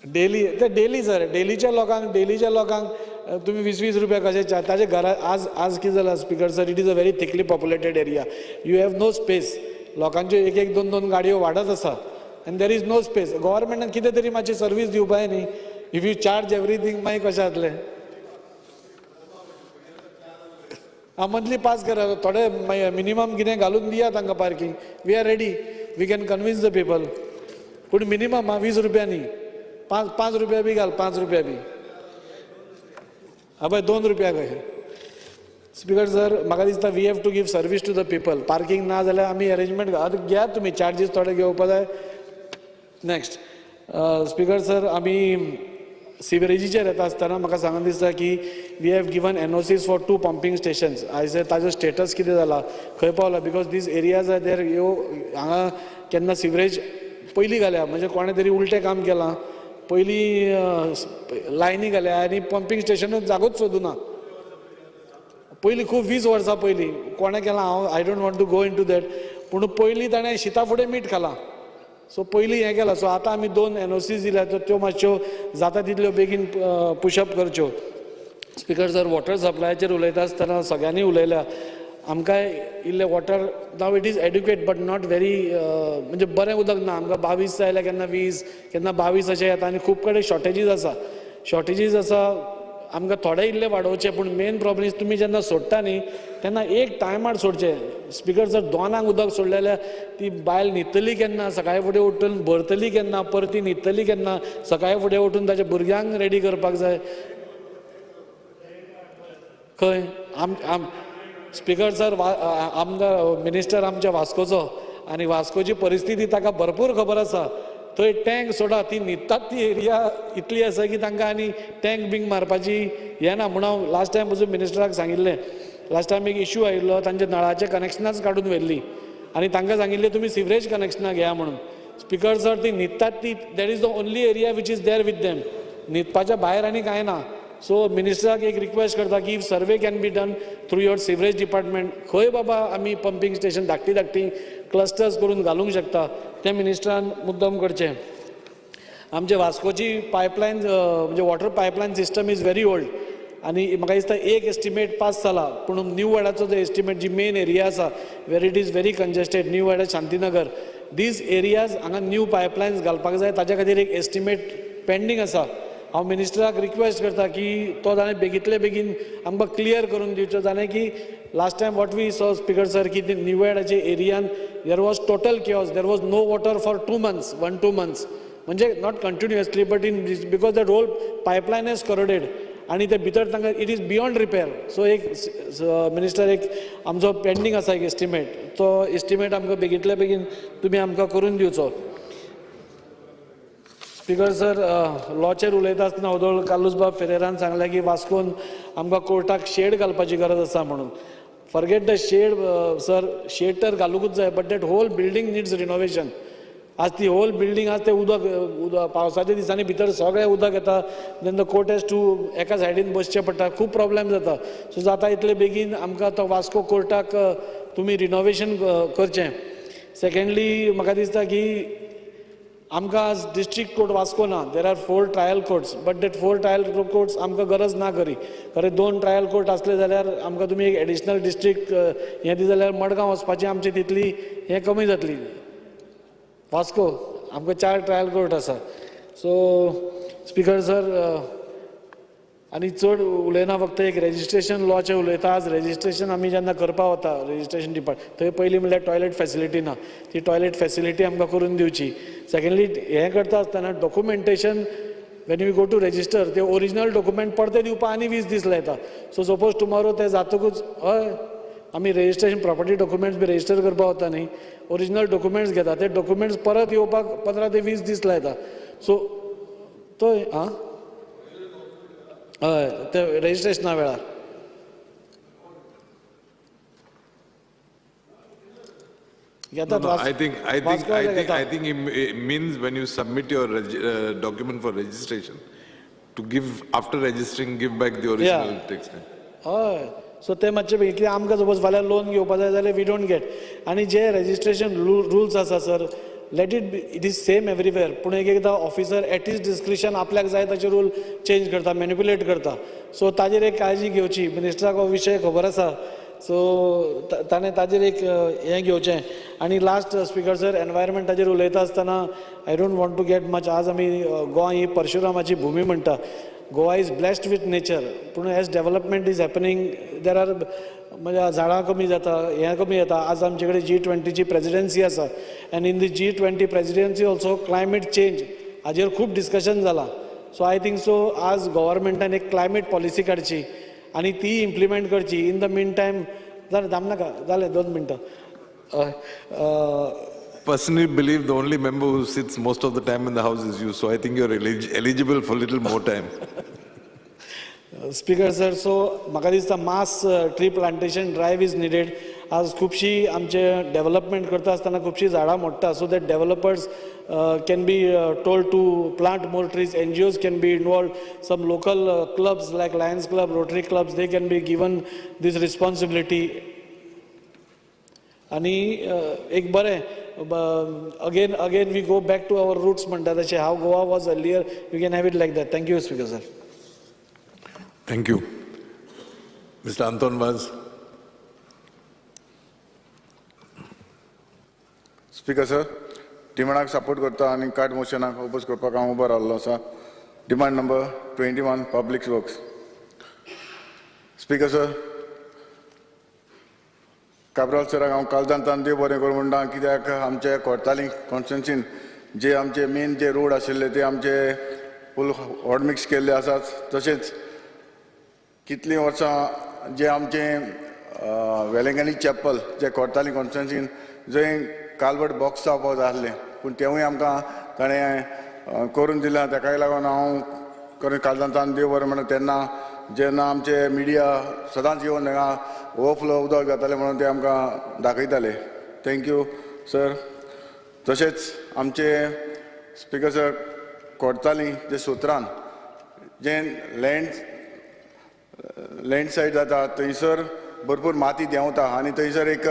Daily ते daily sir, डेलीच्या लोकांक तुम्ही 20-20 रुपया कशे ताजे घरा आज कितें जालां speaker sir, it is a very thickly populated area. You have no space. लोकांच्यो एक 2 गाडयो वाडत आसा आनी देर इज नो स्पेस. गव्हर्मेंटान कितें तरी मातशी सर्वीस दिवपाय न्ही. इफ यू चार्ज एवरीथिंग मागीर कशें जातलें. मंथली पास करा, थोडे मिनिमम कितें घालून दिया तांकां parking. We are ready, we can convince the people. पूण मिनिमम 20 रुपया न्ही, 5 रुपया बी घाल, 5 रुपया बी. पळय 2 रुपया कशें. स्पीकर सर, म्हाका दिसता we have to give service to the people. Parking ना जाल्यार आमी अरेंजमेंट घ्या तुमी, चार्जीस थोडे घेवपा जाय. नेक्स्ट स्पीकर सर, आमी सिवरेजीचेर येता आसतना म्हाका सांगून दिसता की we have given NOCs for 2 pumping stations. आयज ताजो स्टेटस कितें जाला, खंय पावला, because these areas are there. हांगा केन्ना सिवरेज पयलीं घाल्या, म्हणजे कोणें तरी उलटें काम केलां. पयलीं लायनी घाल्या आनी पंपिंग स्टेशनूच जागोच सोदूना. पयलीं खूब 20 वर्सां पयलीं कोणें केलां, हांव I don't want to go into that. पूण पयलीं ताणें शिता फुडें मीठ खालां. सो पयलीं हें केलां. सो आतां आमी 2 NOCs दिल्या, त्यो मातश्यो जाता तितल्यो बेगीन पुशअप करच्यो. स्पीकर सर, वॉटर सप्लायाचेर उलयता आसतना सगळ्यांनी उलयल्या. आमकां इल्लें water now it is adequate but not very, म्हणजे बरें उदक ना. आमकां 22 जाय केन्ना 20, केन्ना 22 अशें येता. आनी खूब कडेन शॉर्टेजीस आसा. आमकां थोडे इल्ले वाडोवचे, पूण मेन प्रॉब्लम इज तुमी जेन्ना सोडटा न्ही तेन्ना एक टायमार सोडचें. स्पीकर सर, 2 उदक सोडलें जाल्यार ती बायल न्हिदतली केन्ना, सकाळी फुडें उठून भरतली केन्ना, परती न्हिदतली केन्ना, सकाळी फुडें उठून ताच्या भुरग्यांक रेडी करपाक जाय. खंय स्पीकर सर, आमदार मिनिस्टर आमच्या वास्कोचो, आनी वास्कोची परिस्थिती ताका भरपूर खबर आसा. थंय टँक सोडा, ती न्हिदतात ती एरिया इतली आसा की तांकां आनी टँक बिंक मारपाची हें ना. म्हूण हांव लास्ट टायम पसून मिनिस्टराक सांगिल्लें. लास्ट टायम एक इश्यू आयिल्लो, तांचे नळाचे कनेक्शनाच काडून व्हेल्लीं आनी तांकां सांगिल्लें तुमी सिवरेज कनेक्शनां घेया म्हणून. स्पीकर सर, ती न्हिदतात ती, that is the only area which is there with them. न्हिदपाच्या भायर आनी कांय ना. सो मिनिस्टराक एक रिक्वेस्ट करता की if survey can be done through your sewerage department, खंय बाबा आमी पंपिंग स्टेशन धाकटी क्लस्टर्स करून घालूंक शकता, तें मिनिस्टरान मुद्दम करचें. आमचे वास्कोची पायपलायन, म्हणजे water pipeline system is very old. आनी म्हाका दिसता एक एस्टिमेट पास जाला, पूण न्यू वाड्याचो जो एस्टिमेट, जी मेन एरिया आसा where it is very congested, new वाड्या, शांतीनगर, दीज एरियाज हांगा न्यू पायपलायन्स घालपाक जाय. ताच्या खातीर एक एस्टिमेट पेंडींग आसा. हांव मिनिस्टराक रिक्वेस्ट करता की तो ताणें बेगींतले बेगीन आमकां क्लियर करून दिवचो. जालें की last time what we saw speaker sir, की निवेडाचे एरियान there was total chaos. There was no water for 2 months, 1-2 months, म्हणजे not continuously but in because that whole pipeline is corroded आनी ते भितर तांकां it is beyond repair. So एक minister, एक आमचो पेंडींग आसा एक एस्टिमेट, तो एस्टिमेट आमकां बेगींतले बेगीन तुमी आमकां करून दिवचो. स्पीकर सर, लॉचेर उलयता आसतना वदोळ कालूसबाब फेरेरान सांगलें की वास्कोन आमकां कोर्टाक शेड घालपाची गरज आसा म्हणून. Forget the shed sir, shed तर घालूंकूच जाय, but that whole building needs renovation. आज ती होल बिल्डींग आज ते उदक पावसाच्या दिसांनी भितर सगळें उदक येता. Then the court has to एका सायडीन बसचें पडटा, खूब प्रॉब्लेम जाता. सो जाता इतले बेगीन आमकां तो वास्को कोर्टाक तुमी रिनोवेशन करचें. सेकंडली म्हाका दिसता की आमकां आज डिस्ट्रिक्ट कोर्ट वास्को ना. There are 4 trial courts, but that 4 trial courts आमकां गरज ना खरी. खरें 2 ट्रायल कोर्ट आसले जाल्यार आमकां तुमी एक एडिशनल डिस्ट्रिक्ट हें दी जाल्यार मडगांव वचपाची आमची तितली हें कमी जातली. वास्को आमकां 4 ट्रायल कोर्ट आसा. सो स्पीकर सर, आनी चड उलयना, फक्त एक रेजिस्ट्रेशन लॉचें उलयता. आज रेजिस्ट्रेशन आमी जेन्ना करपा वता रेजिस्ट्रेशन डिपार्टमेंट, थंय पयलीं म्हणल्यार टॉयलेट फेसिलिटी ना. ती टॉयलेट फेसिलिटी आमकां करून दिवची. सेकंडली हें करता आसतना documentation, when you go to register, ते ओरिजिनल डॉक्युमेंट परते दिवपा आनी 20 दीस लायता. सो सपोज टुमॉरो ते जातकूच, हय आमी रेजिस्ट्रेशन प्रॉपर्टी डॉक्युमेंट्स बी रेजिस्टर करपा वता न्ही, ओरिजिनल डॉक्युमेंट्स घेता, ते डॉक्युमेंट्स परत येवपाक 15 ते 20 दीस लायता. सो तो हय ते रेजिस्ट्रेशना वेळार I think it means when you submit your document for registration, to give after registering, give back the original text. So ते मातशें बेगीन आमकां सपोज फाल्यां लोन घेवपा जाय जाल्यार वी डोंट गेट. आनी जे रेजिस्ट्रेशन रुल्स आसा sir, let it is same everywhere पूण एक एकदां ऑफिसर एट इज डिस्क्रिशन आपल्याक जाय तशे रूल चेंज करता मॅनिप्युलेट करता सो ताजेर एक काळजी घेवची मिनिस्टराक हो विशय खबर आसा सो ताणें ताजेर एक हें घेवचें आनी लास्ट स्पिकर सर एनवायरमेंटाचेर उलयता आसतना I don't want to get much आज आमी गोंय ही परशुरामाची भुमी म्हणटा Goa is blessed with nature पूण as development is happening there are म्हणजे झाडां कमी जाता हें कमी जाता आज आमचे कडेन G20ची प्रेजिडेन्सी आसा and in the G20 presidency also climate change हाजेर खूब डिस्कशन जालां सो आय थिंक सो आज गव्हर्मेंटान एक क्लायमेट पॉलिसी काडची आनी ती इम्प्लिमेंट करची इन द मीन टायम जालें नाका जालें 2 मिनटां Personally believe the only member who sits most of the time in the house is you, so I think you're eligible for little more time. Speaker sir so म्हाका दिसता mass tree plantation drive is needed आज खुबशी आमचे development करता आसतना खुबशी झाडां मोडटा so that developers can be told to plant more trees NGOs can be involved some local clubs like Lions Club Rotary clubs they can be given this responsibility आनी एक बरें again we go back to our roots म्हणटा तशें how Goa was earlier you can have it like that thank you speaker sir Thank you. Mr. Anton Vaz. Speaker sir डिमांडाक support करता आनी card मोशनाक oppose करपाक हांव उबो रावल्लो आसा demand number 21 public works speaker sir Cabral सराक हांव कालदांतान देव बरें करूं म्हणटा कित्याक आमचे कोर्ताली कॉन्स्टिट्युन्सीन जे आमचे मेन जे रोड आशिल्ले ते आमचे फूल हॉट मिक्स केल्ले आसात तशेंच कितलीं वर्सां जे आमचे वेलंगणी चॅपल जे कोर्ताली कॉन्स्टिट्युन्सीन जंय कालवट बॉक्स जावपाक जाय आसलें पूण तेवूय आमकां ताणें करून दिलां ताकाय लागून हांव खरें कालदांतान देव बरें म्हणटा तेन्ना जेन्ना आमचे मिडिया सदांच येवन हांगा ओवरफ्लो उदक जातालें म्हणून ते आमकां दाखयताले थँक्यू सर तशेंच आमचे स्पीकर सर कोर्ताली जे सूत्रान जे लँडस्लायड जाता थंयसर भरपूर माती देंवता आनी थंयसर एक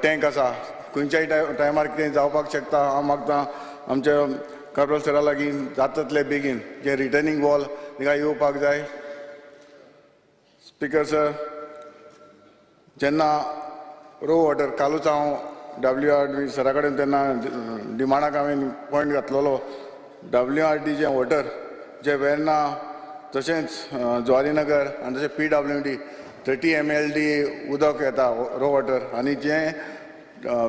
टँक आसा खंयच्याय टायमार कितें जावपाक शकता हांव मागतां आमच्या काब्राल सरा लागीं जाता तितले बेगीन जे रिटर्निंग वॉल थिंगा येवपाक जाय स्पीकर सर जेन्ना रो वॉटर कालूच हांव WRD सरा कडेन तेन्ना डिमांडाक हांवें पॉयंट घातलेलो WRD जें वॉटर जें वेर्ना तशेंच ज्वारीनगर आनी तशें PWD 30 mld उदक येता रो वॉटर आनी जें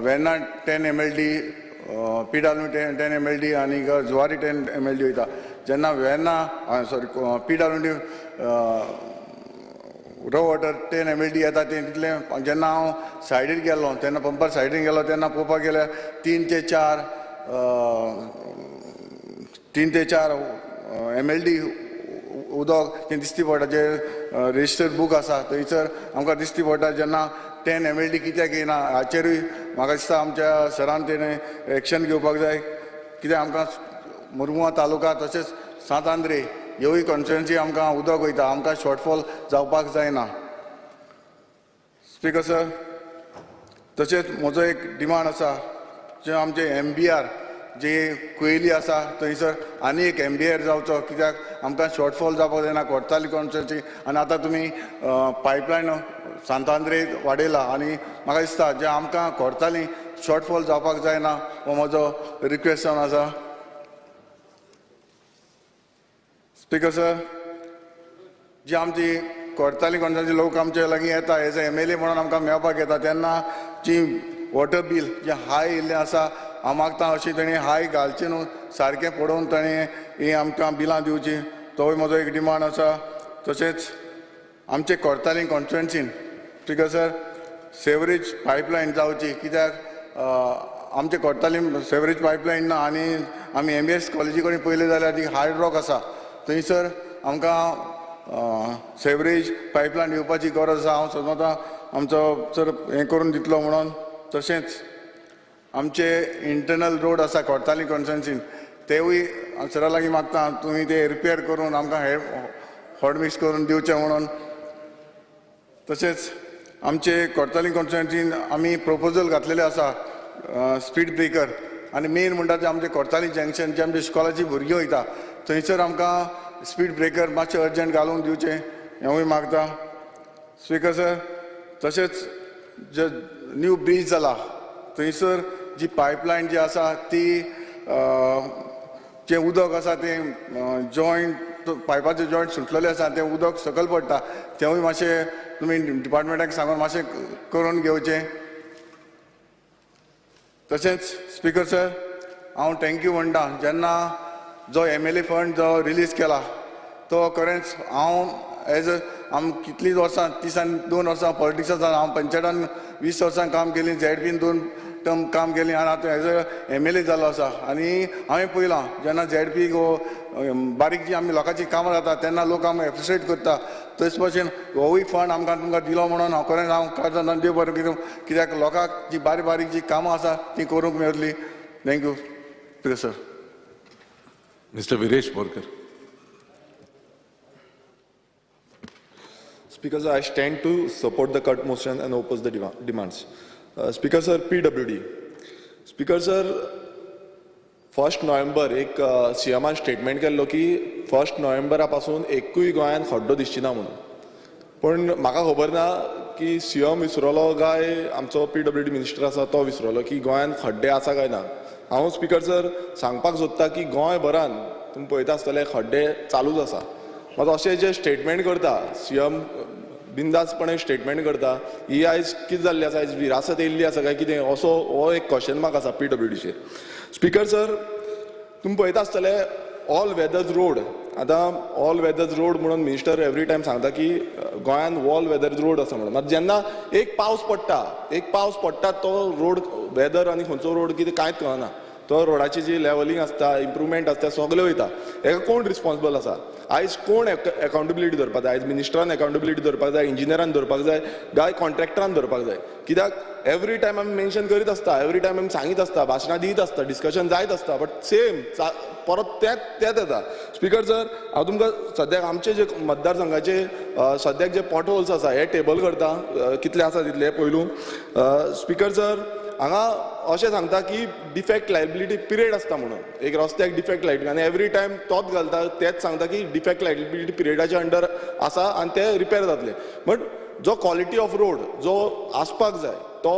वेर्ना 10 mld PWD 10 mld आनी ज्वारी 10 mld वयता जेन्ना वेर्ना सॉरी PWD रो वॉटर 10 mld येता तें तितलें जेन्ना हांव सायडीर गेल्लो तेन्ना पंपार सायडीन गेलो तेन्ना पळोवपाक गेल्यार 3 ते 4 mld उदक तें दिश्टी पडटा जे रेजिस्टर्ड बूक आसा थंयसर आमकां दिश्टी पडटा जेन्ना 10 mld कित्याक येना हाचेरूय म्हाका दिसता आमच्या सरान तेणें एक्शन घेवपाक जाय कित्याक आमकां मुर्मुगांव तालुका तशेंच सांत आंद्रे ह्योय कॉन्स्टिट्युएन्सी आमकां उदक वयता आमकां शॉर्टफॉल जावपाक जायना स्पीकर सर तशेंच म्हजो एक डिमांड आसा जे आमचे MBR जे कुयेली आसा थंयसर आनी एक MBR जावचो कित्याक आमकां शॉर्टफॉल जावपाक जायना कोर्ताली कॉन्स्टिट्युएन्सी आनी आतां तुमी पायपलायन सांतांद्रे वाडयला आनी म्हाका दिसता जे आमकां कोर्ताली शॉर्टफॉल जावपाक जायना हो म्हजो रिक्वेस्ट जावन आसा स्पीकर सर जी आमची कोर्ताली कॉन्स्टिट्युएन्सी लोक आमचे लागीं येता एज अ MLA म्हणून आमकां मेळपाक येता तेन्ना जी वॉटर बील जे हाय येयल्लें आसा हांव मागतां अशी ताणें हाय घालची न्हू सारकें पडोवन ताणें ही आमकां बिलां दिवची तोय म्हजो एक डिमांड आसा तशेंच आमचे Cortalim कॉन्स्टिट्युएन्सीन speaker sir sewerage pipeline जावची कित्याक आमचे कोर्ताली सेवरेज पायपलायन ना आनी आमी MBS कॉलेजी कडेन पयलें जाल्यार ती हार्ड रॉक आसा थंयसर आमकां सेवरेज पायपलायन येवपाची गरज आसा हांव समजता आमचो सर हें करून दितलो म्हणून तशेंच आमचे इंटरनल रोड आसा कोर्ताली कॉन्स्टिट्युएन्सीन तेवूय सरा लागीं मागता तुमी ते रिपेर करून आमकां हॉट मिक्स करून दिवचें म्हणून तशेंच आमचे कोर्ताली कॉन्स्टिट्युएन्सीन आमी प्रपोजल घातलेले आसा स्पीड ब्रेकर आनी मेन म्हणटा ते आमचे कोर्ताली जंक्शन जे आमचे इस्कॉलाची भुरगीं वयता थंयसर आमकां स्पीड ब्रेकर मातशें अर्जंट घालून दिवचें हेंवूय मागता. स्पिकर सर, तशेंच जे न्यू ब्रीज जाला थंयसर जी पायपलायन जी आसा ती जें उदक आसा तें जॉयंट पायपाचें जॉयंट सुटलेलें आसा तें उदक सकयल पडटा तेंवूय मातशें तुमी डिपार्टमेंटाक सांगून मातशें करून घेवचें. तशेंच स्पिकर सर, हांव थँक्यू म्हणटा जेन्ना जो MLA फंड जो रिलीज केला तो खरेंच हांव एज आम कितलींच वर्सां 2 वर्सां पॉलिटिक्सांत हांव पंचायतान 20 वर्सां काम केलीं, ZPन 2 टर्म काम केलीं आनी आतां एज अ MLA जाल्लो आसा. आनी हांवें पळयलां जेन्ना ZP बारीक जी आमी लोकांची कामां जाता तेन्ना लोक आमकां एप्रिशिएट करता. तशें भशेन होवूय फंड आमकां तुमकां दिलो म्हणून हांव खरेंच हांव काळजान देव बरें करूं, कित्याक लोकांक जी बारीक बारीक जी कामां आसा ती करूंक मेळटली. Thank you speaker sir. Mr. Viresh Borkar. Speaker sir, I stand to support the cut motion and oppose the demands. Speaker sir, PWD. Speaker sir, 1 November एक CMन स्टेटमेंट केल्लो की 1 नोव्हेंबरा पासून एकूय गोंयान खड्डो दिसची ना म्हणून. पण म्हाका खबर ना की CM विसरलो काय आमचो PWD मिनिस्टर आसा तो विसरलो की गोंयान खड्डे आसा काय ना. हांव स्पिकर सर सांगपाक सोदता की गोंयभरान तुमी पळयता आसतले खड्डे चालूच आसा. मात अशें जे स्टेटमेंट करता CM बिंदासपणे स्टेटमेंट करता ही आयज कितें जाल्ली आसा, आयज विरासत येयल्ली आसा काय कितें असो हो एक क्वेश्चन मार्क आसा PWDचेर. स्पिकर सर, तुमी पळयता आसतले ऑल वेदर्स रोड, आतां ऑल वेदर्स रोड म्हणून मिनिस्टर एवरी टायम सांगता की गोंयान ऑल वेदर्स रोड आसा म्हणून. मात जेन्ना एक पावस पडटा तो रोड वेदर आनी खंयचो रोड कितें कांयच कळना. तो रोडाची जी लेवलिंग आसता, इम्प्रुवमेंट आसता, सगळें वयता. हेका कोण रिस्पॉन्सिबल आसा? आयज कोण अकाउंटेबिलिटी धरपाक जाय? आयज मिनिस्टरान अकाउंटेबिलिटी धरपाक जाय, इंजिनियरान धरपाक जाय, काय कॉन्ट्रॅक्टरान धरपाक जाय? कित्याक एवरी टायम आमी मेन्शन करीत आसता, एवरी टायम आमी सांगीत आसता, भाशणां दीत आसता, डिस्कशन जायत आसता, बट सेम परत तेच येता. स्पिकर सर, हांव तुमकां सद्याक आमचे जे मतदारसंघाचे सद्याक जे पॉट होल्स आसा हे टेबल करता, कितले आसा तितले पयलू. स्पिकर सर, हांगा अशें सांगता की डिफेक्ट लायबिलिटी पिरियड आसता म्हणून, एक रस्त्याक डिफेक्ट लायट आनी एवरी टायम तोच घालता, तेच सांगता की डिफेक्ट लायबिलिटी पिरियडाच्या अंडर आसा आनी ते रिपेर जातले. बट जो क्वॉलिटी ऑफ रोड जो आसपाक जाय तो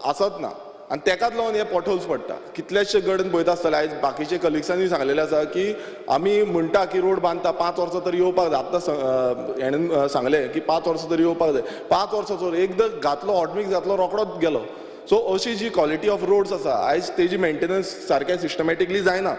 आसत ना आनी तेकाच लागून हे पॉटहोल्स पडटा. कितलेशे कडेन पळयता आसतले आयज बाकीचे कलिग्सांनी सांगलेलें आसा की आमी म्हणटा की रोड बांदता 5 वर्सां तरी येवपाक जाय. आतां हेणेन सांगलें की 5 वर्सां तरी येवपाक जाय. 5 वर्सांचो एकदां घातलो हॉटमिक्स घातलो रोखडोच गेलो. सो अशी जी क्वॉलिटी ऑफ रोड्स आसा आयज तेजी मेंटेनन्स सारकें सिस्टमॅटिकली जायना.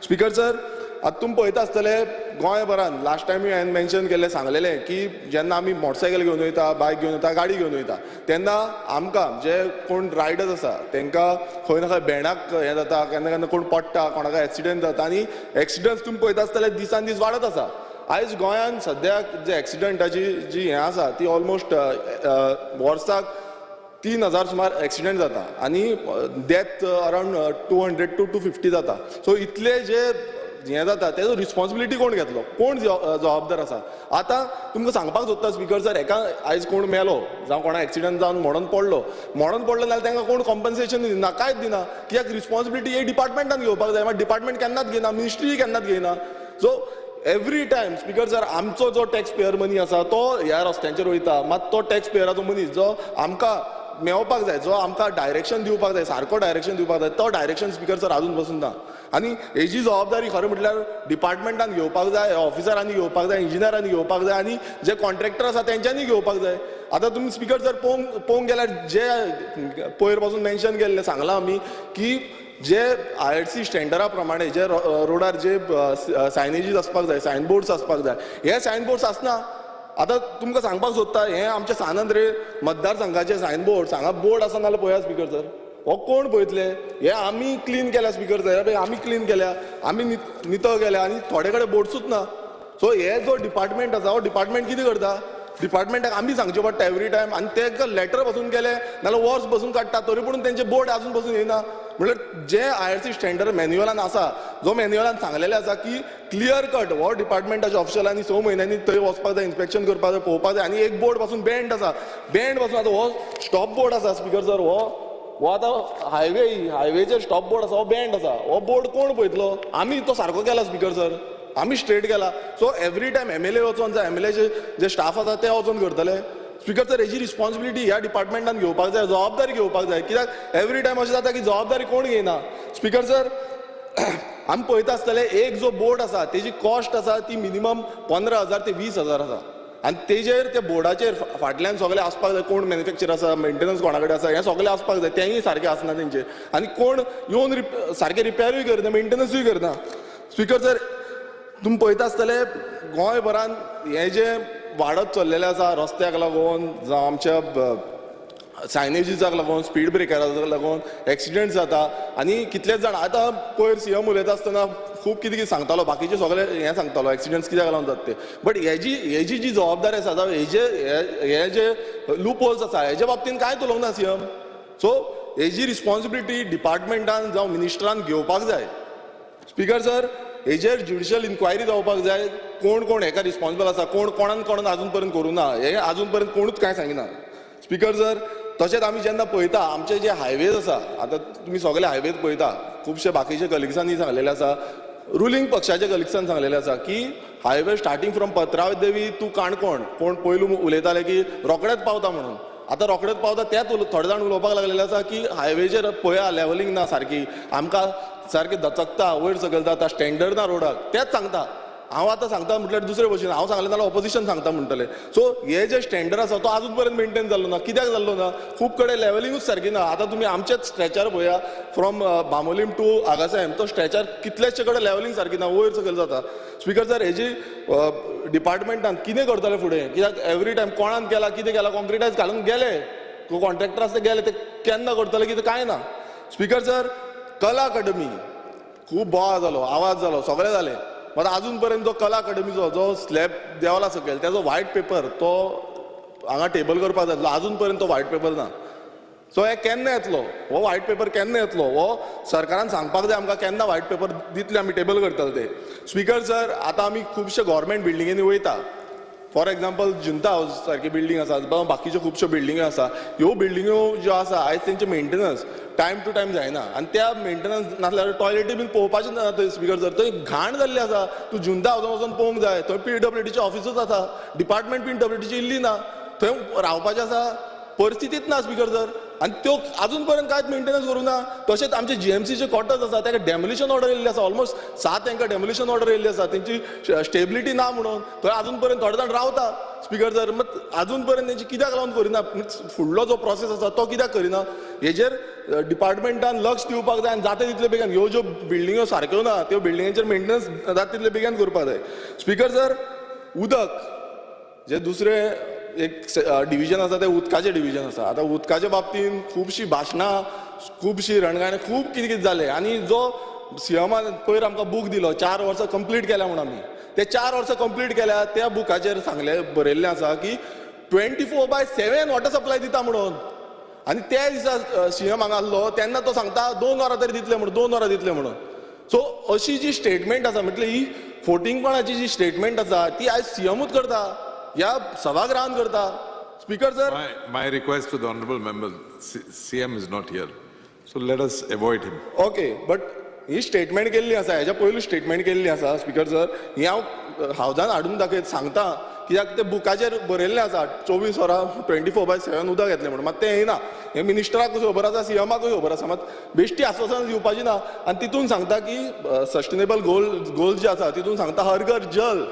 स्पिकर सर, आतां तुमी पळयता आसतले गोंयभरान लास्ट टायम हांवें मेन्शन केल्लें सांगलेलें की जेन्ना आमी मोटरसायकल घेवन वयता, बायक घेवन वयता, गाडी घेवन वयता तेन्ना आमकां जे कोण रायडर्स आसा तांकां खंय ना खंय भेंडाक हें जाता, केन्ना केन्ना कोण पडटा, कोणाक एक्सिडेंट जाता आनी एक्सिडंट्स तुमी पळयता आसतले दिसान दीस वाडत आसा. आयज गोंयान सद्याक जे एक्सिडंटाची जी हें आसा ती ऑलमोस्ट वर्साक 3000 सुमार एक्सिडेंट जाता आनी डेथ अरावंड 200 to 250 जाता. सो इतले जे हें जाता तेजो रिस्पॉन्सिबिलिटी कोण घेतलो, कोण जबाबदार आसा? आतां तुमकां सांगपाक सोदता स्पिकर सर, हेका आयज कोण मेलो जावं कोणा एक्सिडंट जावन मरण पडलो जाल्यार तांकां कोण कॉम्पन्सेशन दिना, कांयच दिना. कित्याक रिस्पॉन्सिबिलिटी हे डिपार्टमेंटान घेवपाक जाय, मात डिपार्टमेंट केन्नाच घेयना, मिनिस्ट्री केन्नाच घेयना. So every time speaker sir, आमचो जो टॅक्स पेयर मनी आसा तो ह्या रस्त्यांचेर वयता, मात तो टॅक्स पेयराचो मनी जो आमकां मेळपाक जाय, जो आमकां डायरेक्शन दिवपाक जाय, सारको डायरेक्शन दिवपाक जाय, तो डायरेक्शन स्पिकर सर अजून पासून ना. आनी हेजी जबाबदारी खरें म्हटल्यार डिपार्टमेंटान घेवपाक जाय, ऑफिसरांनी घेवपाक जाय, इंजिनियरांनी घेवपाक जाय आनी जे कॉन्ट्रॅक्टर आसा तेंच्यांनी घेवपाक जाय. आतां तुमी स्पिकर सर पळोवंक गेल्यार जे पयर पासून मेन्शन केल्लें सांगलां आमी की जे IRC स्टँडर्डा प्रमाणे जे रोडार जे सायनेजीस आसपाक जाय, सायनबोर्ड्स आसपाक जाय, हे सायनबोर्ड्स आसना. आतां तुमकां सांगपाक सोदता, हे आमचे सानंद्रे मतदारसंघाचे सायनबोर्ड्स हांगा बोर्ड आसा नाल्यार पळया स्पिकर सर, हो कोण पळयतले? हे आमी क्लीन केल्या स्पिकर सर, आमी क्लीन केल्या, आमी नितळ केल्या आनी थोडे कडेन बोर्ड्सूच ना. सो हे जो डिपार्टमेंट आसा हो डिपार्टमेंट कितें करता? डिपार्टमेंटाक आमी सांगचें पडटा एवरी टायम आनी ते लेटर बसून केले नाल्यार वर्स बसून काडटा, तरी पूण तेंचे बोर्ड आजून बसून येयना. म्हळ्यार जे IRC स्टँडर्ड मॅन्युअलान आसा, जो मॅन्युअलान सांगलेलें आसा की क्लियर कट हो डिपार्टमेंटाच्या ऑफिशलांनी 6 म्हयन्यांनी थंय वचपाक जाय, इन्स्पेक्शन करपाक जाय, पळोवपाक जाय, आनी एक बोर्ड पासून बँड आसा, बँड पासून आतां हो स्टॉप बोर्ड आसा स्पिकर सर, हो हो आतां हायवेचेर स्टॉप बोर्ड आसा हो बँड आसा हो बोर्ड कोण पळयतलो आमी तो सारको केला स्पीकर सर आमी स्ट्रेट केला सो एवरी टायम MLA वचोन MLAचे जे स्टाफ आसा ते वचोन करतले स्पीकर सर हेजी रिस्पॉन्सिबिलिटी ह्या डिपार्टमेंटान घेवपाक जाय जबाबदारी घेवपाक जाय कित्याक एवरी टायम अशें जाता की जबाबदारी कोण घेयना स्पीकर सर आमी पळयता आसतले एक जो बोर्ड आसा तेजी कॉस्ट आसा ती मिनिमम 15,000 ते 20,000 आसा आनी तेजेर त्या बोर्डाचेर फाटल्यान सगळे आसपाक जाय कोण मॅन्युफॅक्चर आसा मेंटेनन्स कोणा कडेन आसा हें सगळें आसपाक जाय तेंय सारकें आसना तेंचेर आनी कोण येवन सारकें रिपेरूय करना मेंटेनन्सूय करना स्पीकर सर तुमी पळयता आसतले गोंयभरान हें जें वाडत चल्लेलें आसा रस्त्याक लागून जावं आमच्या सायनेजीसाक लागून स्पीड ब्रेकराक लागून एक्सिडेंट जाता आनी कितलेच जाण आतां पयर CM उलयता आसतना खूब कितें कितें सांगतालो बाकीचे सगळे हें सांगतालो एक्सिडेंट्स कित्याक लागून जाता ते बट हेजी जी जबाबदारी आसा जावं हे जे लूप होल्स आसा हेज्या बाबतींत कांयच उलोवंक ना CM सो हेजी रिस्पॉन्सिबिलिटी डिपार्टमेंटान जावं मिनिस्टरान घेवपाक जाय स्पीकर सर हेजेर ज्युडिशियल इन्क्वायरी जावपाक जाय कोण कोण हेका रिस्पॉन्सिबल आसा कोणान आजून पर्यंत करूं ना हे आजून पर्यंत कोणूच कांय सांगिना स्पीकर सर तशेंच आमी जेन्ना पळयता आमचे जे हायवेज आसा आतां तुमी सगळे हायवेज पळयता खुबशे बाकीचे कलिग्सांनी सांगलेले आसा रुलींग पक्षाच्या कलिग्सान सांगलेले आसा की highway starting from Patradevi to Canacona कोण पयलू उलयताले की रोखडेंच पावता म्हणून आतां रोखडेंच पावता तेच थोडे जाण उलोवपाक लागलेले आसा की हायवेचेर पळया लेवलिंग ना सारकी आमकां सारकें दचकता वयर सकयल जाता स्टँडर्ड ना रोडाक तेच सांगता हांव आतां सांगता म्हटल्यार दुसरे भशेन हांव सांगलें नाल्यार ऑपोजिशन सांगता म्हणटले सो हे जे स्टँडर्ड आसा तो आजून पर्यंत मेंटेन जाल्लो ना कित्याक जाल्लो ना खूब कडेन लेवलिंगूच सारकी ना आतां तुमी आमचेच स्ट्रेचार पळया फ्रॉम बांबोलीम टू आगासायम तो स्ट्रेचार कितलेशे कडेन लेवलिंग सारकी ना वयर सकयल जाता स्पीकर सर हेजी डिपार्टमेंटान कितें करतले फुडें कित्याक एवरी टायम कोणान केला कितें केला कॉन्क्रिटायज घालून गेले कॉन्ट्रॅक्टर आसा ते गेले ते केन्ना करतले कितें कांय ना स्पीकर सर कला अकादमी खूब बोवाळ जालो आवाज जालो सगळें जालें मात आजून पर्यंत जो कला अकादमीचो जो स्लॅब देंवला सकयल तेजो व्हायट पेपर तो हांगा टेबल करपाक जाय आजून पर्यंत तो व्हायट पेपर ना सो हे केन्ना येतलो हो व्हायट पेपर केन्ना येतलो हो सरकारान सांगपाक जाय आमकां केन्ना व्हायट पेपर दितले आमी टेबल करतले ते स्पीकर सर आतां आमी खुबशे गव्हर्मेंट बिल्डिंगेनी वयता फॉर एक्झाम्पल जुंता हाऊस सारकी बिल्डींग आसा बाकीच्यो खुबश्यो बिल्डिंगो आसा ह्यो बिल्डिंगो ज्यो आसा आयज तेंचे मेंटेनन्स टायम टू टायम जायना आनी त्या मेंटेनन्स नासल्यार टॉयलेटी बीन पळोवपाचें ना थंय स्पीकर सर थंय घाण जाल्ली आसा तूं जुंता हाऊसान वचून पळोवंक जाय थंय PWDची ऑफिसूच आसा डिपार्टमेंट PWDची इल्ली ना थंय रावपाचें आसा परिस्थितीच ना स्पीकर सर आनी त्यो आजून पर्यंत कांयच मेंटेनन्स करूं ना तशेंच आमचे GMCचे क्वॉर्टर्स आसा ताका डेमोलिशन ऑर्डर येयल्ली आसा ऑलमोस्ट 7 तांकां डेमोलिशन ऑर्डर येयल्ली आसा तेंची स्टेबिलिटी ना म्हणून थंय आजून पर्यंत थोडे जाण रावता स्पीकर सर मग आजून पर्यंत तेंची कित्याक लागून करिना फुडलो जो प्रोसेस आसा तो कित्याक करिना हेजेर डिपार्टमेंटान लक्ष दिवपाक जाय आनी जाता तितले बेगीन ह्यो ज्यो बिल्डिंगो सारक्यो ना त्यो बिल्डिंगेचेर मेंटेनन्स जाता तितले बेगीन करपाक जाय स्पीकर सर उदक जे दुसरे एक डिविजन आसा ते उदकाचें डिविजन आसा आतां उदकाच्या बाबतींत खुबशीं भाशणां खुबशीं रणगाणे खूब कितें कितें जालें आनी जो CMान पयर आमकां बूक दिलो 4 वर्सां कंप्लीट केल्या म्हणून आमी ते 4 वर्सां कंप्लीट केल्या त्या बुकाचेर सांगले बरयल्लें आसा की 24/7 वॉटर सप्लाय दिता म्हणून आनी त्या दिसा CM हांगा आसलो तेन्ना तो सांगता 2 वरां तरी दितले म्हणून 2 वरां दितले म्हणून सो अशी जी स्टेटमेंट आसा म्हटल्यार ही फोटिंगपणाची जी स्टेटमेंट आसा ती आयज CMूच करता ह्या सभागृहान करता speaker sir My request to the honorable member, CM is not here, so let us avoid him. Okay but he statement केल्ली आसा हेच्या पयलू स्टेटमेंट केल्ली आसा स्पीकर सर ही हांव हावजान हाडून दाखयत सांगता कित्याक ते बुकाचेर बरयल्लें आसा 24 वरां 24/7 उदक येतलें म्हणून मात तें येना हें मिनिस्टराकूय खबर आसा CMाकूय खबर आसा मात बेश्टी आश्वासनां दिवपाची ना आनी तितून सांगता की सस्टेनेबल गोल्स जे आसा तितून सांगता हर घर जल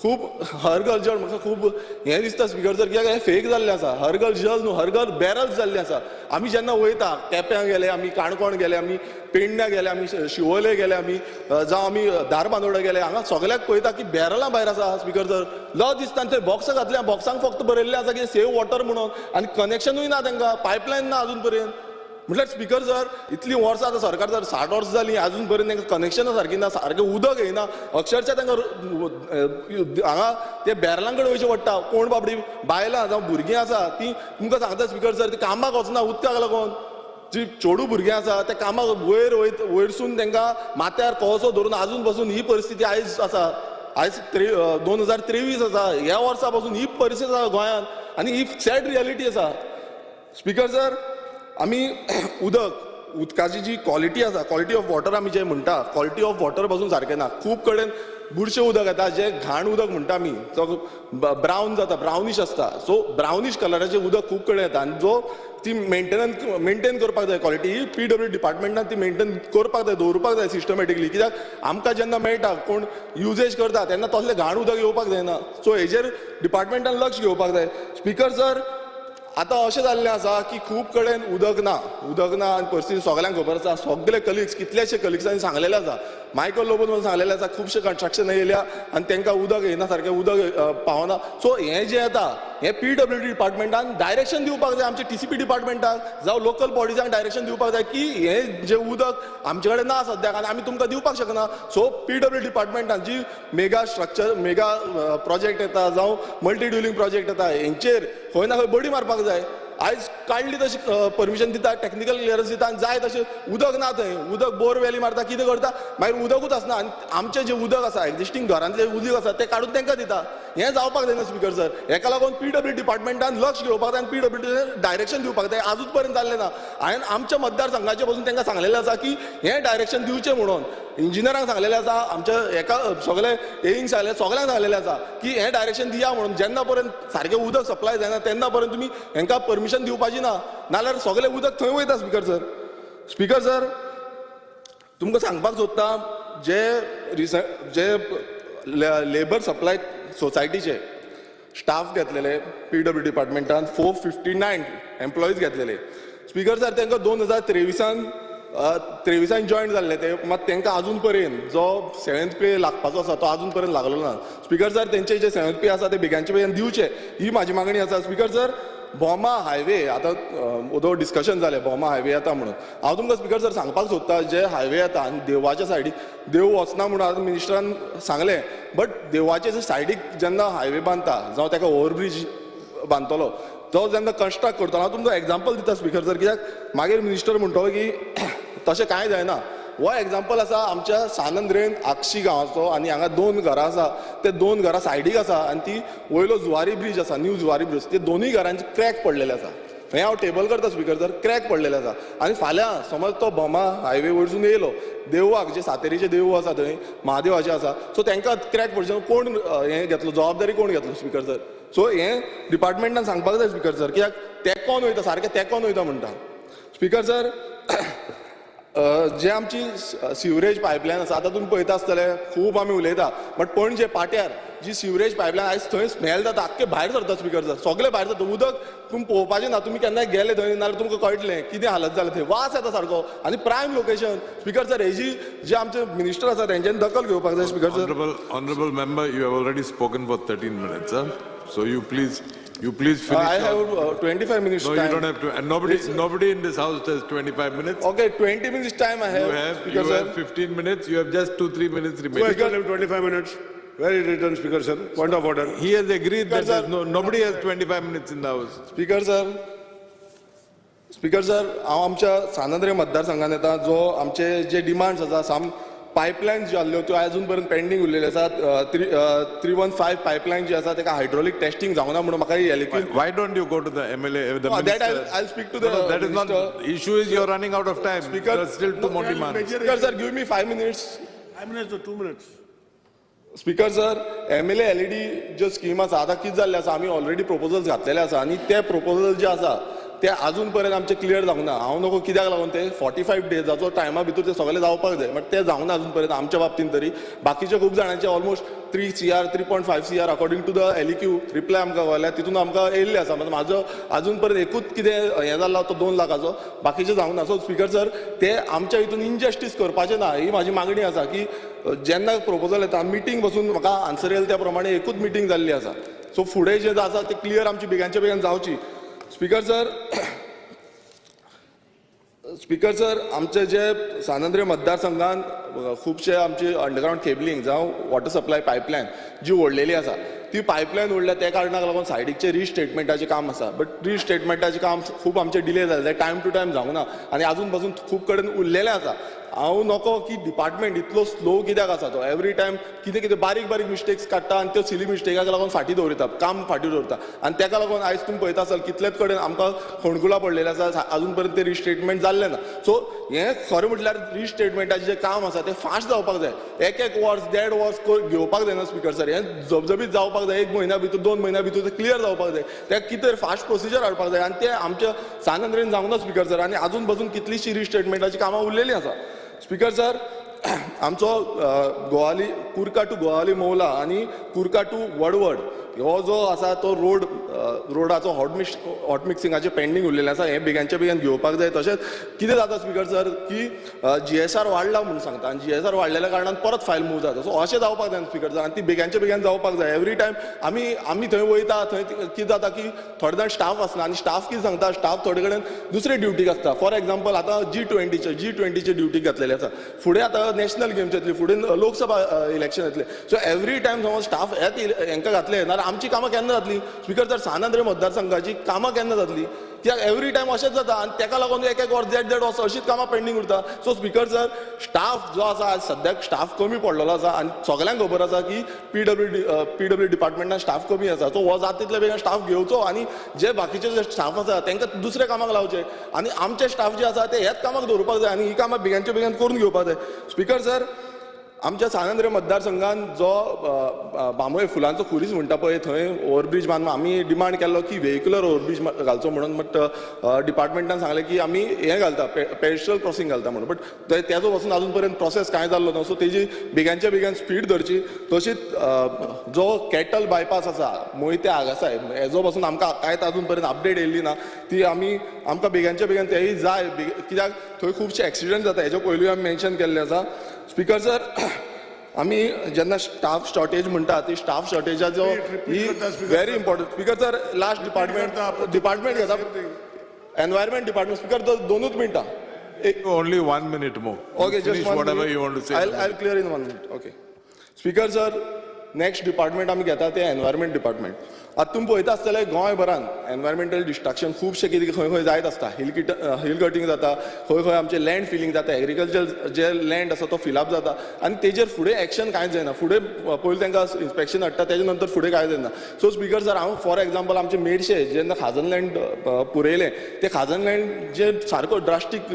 खूब हर घर जल म्हाका खूब हें दिसता स्पीकर सर कित्याक हें फेक जाल्लें आसा हर घर जल न्हू हर घर बॅरल्स जाल्लीं आसा आमी जेन्ना वयता केप्यां गेले आमी काणकोण गेले आमी पेडण्या गेले आमी शिवोले गेले आमी जावं आमी धारबांदोडा गेले हांगा सगळ्याक पळयता की बॅरलां भायर आसा स्पीकर सर लज दिसता आनी थंय बॉक्स घातल्या बॉक्सांक फक्त बरयल्लें आसा की सेव वॉटर म्हणून आनी कनेक्शनूय ना तांकां पायपलायन ना आजून पर्यंत म्हटल्यार स्पीकर सर इतलीं वर्सां आतां सरकार जर 60 वर्सां जालीं आजून पर्यंत तांकां कनेक्शनां सारकीं ना सारकें उदक येना अक्षरशः तांकां हांगा ते बॅरलां कडेन वयचें पडटा कोण बाबडी बायलां जावं भुरगीं आसा तीं तुमकां सांगता स्पीकर सर ती कामाक वचना उदकाक लागून जी चोडू भुरगीं आसा ते कामाक वयरसून तांकां माथ्यार कोळसो धरून आजून पासून ही परिस्थिती आयज आसा आयज 2023 आसा ह्या वर्सा पासून ही परिस्थिती आसा गोंयांत आनी ही सॅड रियलिटी आसा स्पीकर सर आमी उदकाची जी क्वॉलिटी आसा, क्वॉलिटी ऑफ वॉटर आमी जे म्हणटा, क्वॉलिटी ऑफ वॉटर पासून सारकें ना. खूब कडेन बुरशें उदक येता, जे घाण उदक म्हणटा आमी, तो ब्रावन जाता, ब्रावनिश आसता. सो ब्रावनिश कलराचें उदक खूब कडेन येता, आनी जो ती मेंटेन करपाक जाय क्वॉलिटी, ही PWD डिपार्टमेंटान ती मेंटेन करपाक जाय, दवरपाक जाय सिस्टमॅटिकली. कित्याक आमकां जेन्ना मेळटा, कोण युजेज करता, तेन्ना तसलें घाण उदक येवपाक जायना. सो हेजेर डिपार्टमेंटान लक्ष घेवपाक जाय. स्पीकर सर, आतां अशें जाल्लें आसा की खूब कडेन उदक ना आनी परिस्थिती सगळ्यांक खबर आसा. सगळे कलिग्स, कितलेशे कलिग्सांनी सांगलेलें आसा, मायकल लोबन म्हणून सांगलेलें आसा, खुबशे कन्स्ट्रक्शन येयल्या आनी तांकां उदक येना, सारकें उदक पावना. सो हें जें येता, हें PWD डिपार्टमेंटान डायरेक्शन दिवपाक जाय, आमच्या TCP डिपार्टमेंटाक जावं लोकल बॉडीजांक डायरेक्शन दिवपाक जाय की हें जें उदक आमचे कडेन ना सद्याक आनी आमी तुमकां दिवपाक शकना. सो PWD डिपार्टमेंटान जी मेगा प्रोजेक्ट येता, जावं मल्टी ड्युलिंग प्रोजेक्ट येता, हेंचेर खंय ना खंय बडी मारपाक जाय. आयज काडली तशी परमिशन दिता, टेक्निकल क्लियरन्स दिता, आनी जाय तशें उदक ना थंय, उदक बोर व्हॅली मारता, कितें करता, मागीर उदकूच आसना. आनी आमचें जें उदक आसा, एक्झिस्टींग घरांतलें उदक आसा, तें काडून तांकां दिता. हें जावपाक जायना स्पीकर सर. हेका लागून PWD डिपार्टमेंटान लक्ष घेवपाक जाय आनी PWD डायरेक्शन दिवपाक जाय. आजूच पर्यंत जाल्लें ना. हांवें आमच्या मतदारसंघाचे पासून तांकां सांगलेलें आसा की हें डायरेक्शन दिवचें म्हणून. इंजिनियरांक सांगलेलें आसा, आमच्या हेका सगळे एईंक सगळ्यांक सांगलेलें आसा की हें डायरेक्शन दिया म्हणून. जेन्ना पर्यंत सारकें उदक सप्लाय जायना तेन्ना पर्यंत तुमी हेंकां परमिशन दिवपाची ना, नाल्यार सगळें उदक थंय वयता स्पीकर सर. स्पीकर सर, तुमकां सांगपाक सोदता, जे लेबर सप्लाय सोसायटीचे स्टाफ घेतलेले PWD डिपार्टमेंटान 459 एम्प्लॉईज घेतलेले. स्पीकर सर, तांकां 2023 जॉईन जाल्ले ते, मात तांकां आजून पर्यंत जो 7th पे लागपाचो आसा तो आजून पर्यंत लागलो ना. स्पीकर सर, तेंचे जे 7th पे आसा ते बेगांचे बेगीन दिवचे, ही म्हाजी मागणी आसा. स्पीकर सर, बोमा हायवे आतां डिस्कशन जालें, बोमा हायवे येता म्हणून. हांव तुमकां स्पीकर सर सांगपाक सोदता, जे हायवे येता आनी देवळाच्या सायडीक देव वचना म्हणून आतां मिनिस्टरान सांगलें, बट देवळाच्या सायडीक जेन्ना हायवे बांदता, जावं ताका ओव्हरब्रीज बांदतलो, तो जेन्ना कंस्ट्रक्ट करता, हांव तुमकां एग्जाम्पल दिता स्पीकर सर, कित्याक मागीर मिनिस्टर म्हणटलो की तशें कांय जायना. हो एग्जाम्पल आसा आमच्या सानंद्रेन आक्षी गांवाचो, आनी हांगा 2 घरां आसा, ते 2 घरां सायडीक आसा, आनी ती वयलो जुवारी ब्रीज आसा, न्यू जुवारी ब्रीज, ते दोनूय घरांचे क्रॅक पडलेले आसा. हें हांव टेबल करता स्पीकर सर, क्रॅक पडलेले आसा. आनी फाल्यां समज तो बोमा हायवे वयरसून येयलो देवळाक, जे सातेरीचे देवूळ आसा थंय महादेवाचें आसा, सो तांकां क्रॅक पडचे, कोण हें घेतलो, जबाबदारी कोण घेतलो स्पीकर सर? सो हें डिपार्टमेंटान सांगपाक जाय स्पीकर सर, कित्याक तेंकोन वयता, सारकें तेंकोन वयता म्हणटा. स्पीकर सर, जे आमची सिवरेज पायपलायन आसा, आतां तुमी पळयता आसतले, खूब आमी उलयता, बट पणजे पाट्यार जी सिवरेज पायपलायन आयज थंय स्मेल जाता, आख्खे भायर सरता स्पीकर सर, सगळे भायर सरता. उदक तुमी पळोवपाचें ना, तुमी केन्नाय गेले थंय नाल्यार तुमकां कळटलें कितें हालत जालें थंय, वास येता सारको. आनी प्रायम लोकेशन स्पीकर सर, हेजी जे आमचे मिनिस्टर आसा तेंच्यांनी दखल घेवपाक जाय speaker sir. Honorable member, you have already spoken for 13 minutes, sir. So you please finish. I have 25 minutes No, time. you don't have to. And nobody in this house has 25 minutes. Okay, 20 minutes time I have. You have 15 minutes. You have just 2-3 minutes remaining. Speaker, 25 minutes. Very written, Speaker, sir. Point of order. He has agreed that nobody has 25 minutes in the house. Speaker sir, हांव आमच्या सानंद्रे मतदारसंघान येता, जो आमचे जे demands आसा, pipeline ज्यो आसल्यो त्यो अजून पर्यंत पेंडींग उरलेल्यो आसा. 315 पायपलायन जी आसा ताका हायड्रोलिक टेस्टिंग जावना म्हणून म्हाका एलिक्यून. Why don't you go to the MLA? The That minister? I'll speak to the That is not. minister. Issue is you're running out of time. Speaker, There are still 2 more demands. Speaker sir, give me 5 minutes. 5 minutes to 2 minutes. Speaker sir, MLA LED ज्यो scheme आसा, आतां कितें जाल्लें आसा, आमी already proposals घातलेले आसा, आनी ते प्रपोजल जे आसा ते अजून पर्यंत आमचे क्लियर जावंक ना. हांव नको कित्याक लागून ते 45 डेजाचो टायमा भितर ते सगळे जावपाक जाय, बट ते जावंक ना अजून पर्यंत आमच्या बाबतींत तरी. बाकीचे खूब जाणांचे almost 3.5 CR according to the LAQ reply आमकां गावल्या, तितून आमकां येयल्ले आसा. म्हणजे म्हाजो अजून पर्यंत एकूच कितें हें जाल्लो तो 2 लाखाचो, बाकीचे जावंक ना. सो स्पीकर सर, ते आमच्या हितून इनजस्टीस करपाचें ना, ही म्हाजी मागणी आसा की जेन्ना प्रपोजल येता मिटींग बसून म्हाका आन्सर येयला त्या प्रमाणे एकूच मिटींग जाल्ली आसा. सो फुडें जें आसा ते क्लियर आमची बेगांच्या बेगीन जावची. स्पीकर सर, आमचे जे सानंद्रे मतदारसंघान खुबशे आमची अंडरग्रावंड केबलिंग जावं वॉटर सप्लाय पायपलायन जी ओडलेली आसा, ती पायपलायन ओडल्या त्या कारणाक लागून सायडीकचे रिस्टेटमेंटाचें काम आसा, बट रिस्टेटमेंटाचें काम खूब आमचे डिले जालें, टायम टू टायम जावंक ना, आनी आजून पासून खूब कडेन उरलेलें आसा. हांव नको की डिपार्टमेंट इतलो स्लो कित्याक आसा तो एवरी टायम कितें कितें बारीक बारीक मिस्टेक्स काडटा आनी त्यो सिली मिस्टेकाक लागून फाटीं दवरता काम फाटीं दवरता आनी ताका लागून आयज तुमी पळयता आसत कितलेच कडेन आमकां खोणकुलां पडलेले आसा अजून पर्यंत ते रिस्टेटमेंट जाल्ले ना सो हें खरें म्हटल्यार रिस्टेटमेंटाचें जें काम आसा तें फास्ट जावपाक जाय एक वर्स 1.5 वर्स घेवपाक जायना स्पिकर सर हें जबजबीत जावपाक जाय 1 म्हयन्या भितर 2 म्हयन्या भितर तें क्लियर जावपाक जाय तें कितें फास्ट प्रोसिजर हाडपाक जाय आनी तें आमच्या सानंद्रेन जावना स्पिकर सर आनी आजून पासून कितलींशीं रिस्टेटमेंटाची कामां उरलेलीं आसा स्पिकर सर आमचो गोवाली कुर्का टू गोवाली मौला आनी कुर्का टू वडवड हो जो आसा तो रोडाचो हॉट मिक्सिंगाचे पेंडींग उरलेलें आसा हें बेगांच्या बेगीन घेवपाक जाय तशेंच कितें जाता स्पिकर सर की GSR वाडला म्हणून सांगता आनी GSR वाडलेल्या कारणान परत फायल मूव जाता सो अशें जावपाक जाय स्पिकर सर आनी ती बेगांच्या बेगीन जावपाक जाय एवरी टायम आमी थंय वयता थंय कितें जाता की थोडे जाण स्टाफ आसना आनी स्टाफ कितें सांगता स्टाफ थोडे कडेन दुसरे ड्युटीक आसता फॉर एग्जाम्पल आतां G20चे ड्युटीक घातलेले आसा फुडें आतां नॅशनल गेम्स येतली फुडें लोकसभा इलेक्शन येतले सो एवरी टायम समज स्टाफ हेंकां घातले ना आमची कामां केन्ना जातली स्पिकर सर सानंद्रे मतदारसंघाची कामां केन्ना जातली कित्याक एवरी टायम अशेंच जाता आनी ताका लागून एक वर्स 1.5 वर्स अशीच कामां पेंडींग उरता सो स्पिकर सर स्टाफ जो आसा आज सद्याक स्टाफ कमी पडलेलो आसा आनी सगळ्यांक खबर आसा की PW डिपार्टमेंटान स्टाफ कमी आसा सो हो जाता तितले बेगीन स्टाफ घेवचो आनी जे बाकीचे जे स्टाफ आसा तांकां दुसऱ्या कामाक लावचे आनी आमचे स्टाफ जे आसा ते ह्याच कामाक दवरपाक जाय आनी ही कामां बेगांच्या बेगीन करून घेवपाक जाय स्पिकर सर आमच्या सानंद्रे मतदारसंघान जो बांबोळे फुलांचो खुरीस म्हणटा पळय थंय ओव्हरब्रीज बांदून आमी डिमांड केल्लो की व्हेहिक्युलर ओव्हरब्रीज घालचो म्हणून बट डिपार्टमेंटान सांगलें की आमी हें घालता पेडेस्ट्रियल क्रॉसिंग घालता म्हणून बट तेजो पासून अजून पर्यंत प्रोसेस कांय जाल्लो ना सो तेजी बेगांच्या बेगीन स्पीड धरची तशीच जो कॅटल बायपास आसा मोयते आगासाय हेजो पासून आमकां कांयच अजून पर्यंत अपडेट येयल्ली ना ती आमकां बेगांच्या बेगीन तेय जाय कित्याक थंय खुबशे एक्सिडेंट जाता हेज्या पयलीं आमी मेन्शन केल्लें आसा स्पिकर सर आमी जेन्ना स्टाफ शॉर्टेज म्हणटा ती स्टाफ शॉर्टेजाचो ही very important speaker sir last department घेता एनवायरमेंट डिपार्टमेंट स्पिकर 2 मिनटां Only 1 minute more. Okay, just finish 1 whatever minute. you want to say. I'll clear in 1 minute. Okay. Speaker sir, next department आमी घेता ते environment department आतां तुमी पळयता आसतले गोंयभरान environmental destruction खुबशे कितें खंय जायत आसता हिल कटींग जाता खंय आमचे लँड फिलिंग जाता एग्रीकल्चर जे लँड आसा तो फिलअप जाता आनी तेजेर फुडें एक्शन कांयच जायना फुडें पयलीं तांकां इन्स्पेक्शन हाडटा तेजे नंतर फुडें कांय जायना सो स्पिकर सर हांव फॉर एग्जाम्पल आमचे मेडशे जेन्ना खाजन लँड पुरयलें ते खाजन लँड जे सारको ड्रास्टीक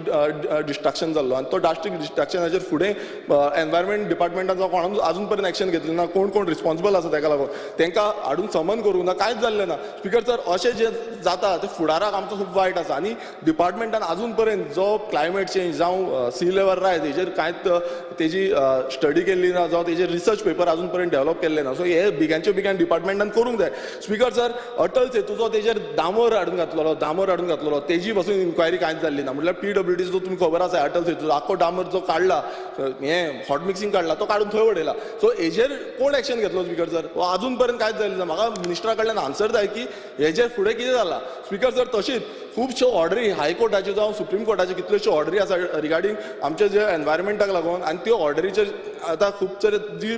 डिस्ट्रक्शन जाल्लो आनी तो ड्रास्टीक डिस्ट्रक्शनाचेर फुडें एनवायरमेंट डिपार्टमेंटान कोणान अजून पर्यंत एक्शन घेतलें ना कोण रिस्पॉन्सिबल आसा ताका लागून तांकां हाडून समन करूंक ना कांयच जाल्लें ना स्पिकर सर अशें जें जाता ते फुडाराक आमकां खूब वायट आसा आनी डिपार्टमेंटान अजून पर्यंत जो क्लायमेट चेंज जावं सी लेवल रायज हेजेर कांयच तेजी स्टडी केल्ली ना जावं तेजेर रिसर्च पेपर अजून पर्यंत डेव्हलप केल्ले ना सो हे बेगांच्या बेगीन डिपार्टमेंटान करूंक जाय स्पिकर सर अटल सेतूचो तेजेर दामोर हाडून घातलेलो तेजी पासून इन्क्वायरी कांयच जाल्ली ना म्हटल्यार PWD जो तुमकां खबर आसा अटल सेतूचो आख्खो डामर जो काडला हें हॉट मिक्सिंग काडला तो काडून थंय उडयला सो हेजेर कोण एक्शन घेतलो स्पिकर सर अजून पर्यंत कांयच जाल्लें ना म्हाका मिनिस्टरा कडल्यान आन्सर जाय की हेजेर फुडें कितें जालां स्पिकर सर तशीच खुबश्यो ऑर्डरी हायकोर्टाच्यो जावं सुप्रीम कोर्टाच्यो कितल्योश्यो ऑर्डरी आसा रिगार्डींग आमचे जे एनवायरमेंटाक लागून आनी त्यो ऑर्डरीचेर आतां खुबशे जी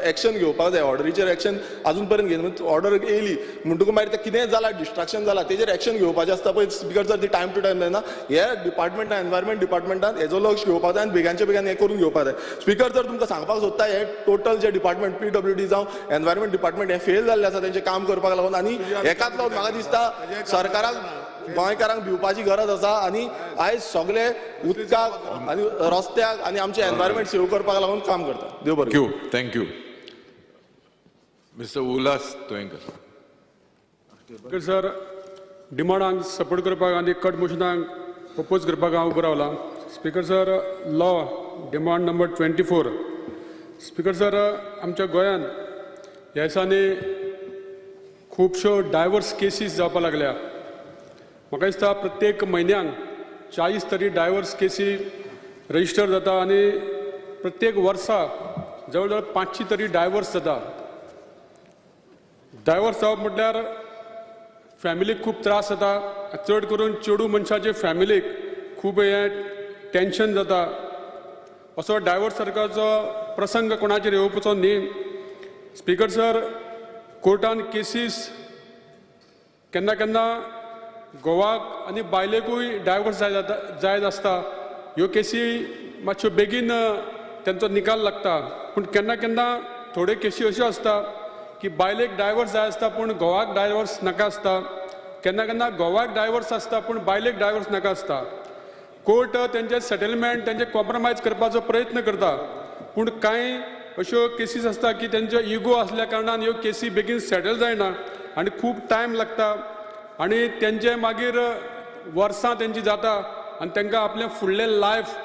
एक्शन घेवपाक जाय ऑर्डरीचेर एक्शन अजून पर्यंत घेवन ऑर्डर येयली म्हणटकूच मागीर तें कितें जालां डिस्ट्रक्शन जालां तेजेर एक्शन घेवपाचें आसता पळय स्पिकर सर ती टायम टू टायम जायना हे डिपार्टमेंटान एनवायरमेंट डिपार्टमेंटान हेजो लक्ष घेवपाक जाय आनी बेगांच्या बेगीन हें करून घेवपाक जाय स्पिकर सर तुमकां सांगपाक सोदता हे टोटल जे डिपार्टमेंट PWD जावं एनवायरमेंट डिपार्टमेंट हें फेल जाल्लें आसा तेंचें काम करपाक लागून आनी एकाच लागून म्हाका दिसता सरकाराक गोंयकारांक भिवपाची गरज आसा आनी आयज सगळे उदकाक आनी रस्त्याक आनी आमचे एनवायरमेंट सेव करपाक लागून काम करता देव बरें Thank you. Mr. Ulas Toenkar. Sir डिमांडांक सपोर्ट करपाक आनी कट मोशनाक प्रपोज करपाक हांव उबो रावला speaker sir law demand number 24 speaker sir आमच्या गोंयांत ह्या दिसांनी खुबश्यो डायवर्स केसीस जावपाक लागल्या म्हाका दिसता प्रत्येक म्हयन्याक 40 तरी डायवर्स केसी रजिस्टर जाता आनी प्रत्येक वर्सा जवळ जवळ 500 तरी डायवर्स जाता डायवर्स जावप म्हटल्यार फॅमिलीक खूब त्रास जाता चड करून चेडू मनशाचे फॅमिलीक खूब हें टेन्शन जाता असो डायवर्स सारकाचो प्रसंग कोणाचेर येवपाचो न्ही स्पिकर सर कोर्टान केसीस केन्ना केन्ना घोवाक आनी बायलेकूय डायवर्स जायत आसता ह्यो केसी मातश्यो बेगीन त्यांचो निकाल लागता पूण केन्ना केन्ना थोड्यो केसी अश्यो आसता की बायलेक डायवर्स जाय आसता पूण घोवाक डायवर्स नाका आसता, केन्ना केन्ना घोवाक डायवर्स आसता पूण बायलेक डायवर्स नाका आसता. कोर्ट तेंचे सेटलमेंट तेंचे कॉम्प्रोमायज करपाचो प्रयत्न करता पूण कांय अश्यो केसीस आसता की तेंचो इगो आसल्या कारणान ह्यो केसी बेगीन सेटल जायना आनी खूब टायम लागता आनी तेंचे मागीर वर्सां तेंची जाता आनी तांकां आपलें फुडलें लायफ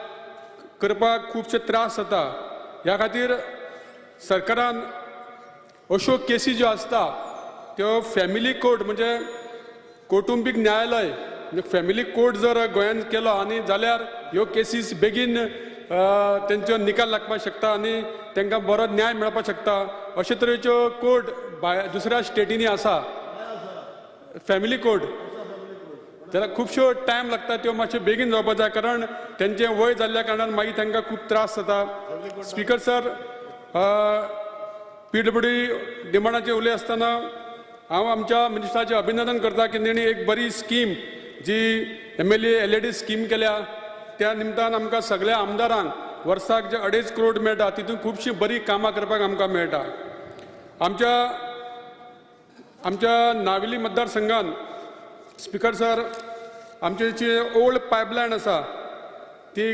करपाक खुबशे त्रास जाता. ह्या खातीर सरकारान अश्यो केसी ज्यो आसता त्यो फॅमिली कोर्ट म्हणजे कौटुंबीक न्यायालय म्हणजे फॅमिली कोर्ट जर गोंयांत केलो आनी जाल्यार ह्यो केसीस बेगीन तेंचो निकाल लागपाक शकता आनी तांकां बरो न्याय मेळपाक शकता. अशे तरेच्यो कोर्ट दुसऱ्या स्टेटींनी आसा फॅमिली कोर्ट, जाल्यार खुबश्यो टायम लागता त्यो मातशे बेगीन जावपाक जाय कारण तेंचें वय जाल्ल्या कारणान मागीर तांकां खूब त्रास जाता. स्पिकर सर, PWD डिमांडाचेर उलय आसतना हांव आमच्या मिनिस्टराचें अभिनंदन करता की तेणी एक बरी स्कीम जी MLA LED स्कीम केल्या त्या निमतान आमकां सगळ्या आमदारांक वर्साक जे 2.5 करोड मेळटा तितून खुबशीं बरीं कामां करपाक आमकां मेळटा. आमच्या नावेली मतदारसंघान स्पिकर सर आमचे जी ओल्ड पायपलायन आसा ती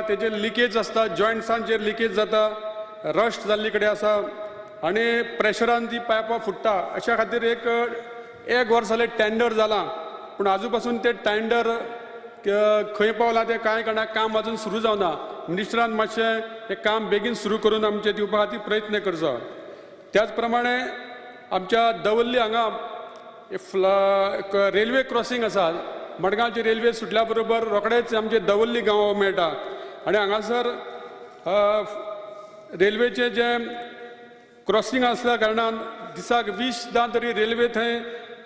तेजे लिकेज आसता, जॉयंट्सांचेर लिकेज जाता, रस्ट जाल्ली कडेन आसा आनी प्रेशरान ती पायपां फुट्टा. अशा खातीर एक वर्स जालें टेंडर जालां पूण आजू पासून तें टेंडर खंय पावलां तें कांय कारणान काम अजून सुरू जावना. मिनिस्टरान मातशें हें काम बेगीन सुरू करून आमचें दिवपा खातीर प्रयत्न करचो. त्याच प्रमाणे आमच्या दवर्ली हांगा रेल्वे क्रॉसींग आसा, मडगांवची रेल्वे सुटल्या बरोबर रोखडेच आमचे दवर्ली गांव मेळटा आनी हांगासर रेल्वेचे जे क्रॉसींग आसल्या कारणान दिसाक 20 तरी रेल्वे थंय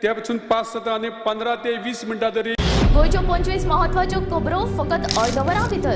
त्या पसून पास जाता आनी 15 ते 20 मिनटां तरी गोंयच्यो 25 म्हत्वाच्यो खबरो फकत अर्द वरां भितर.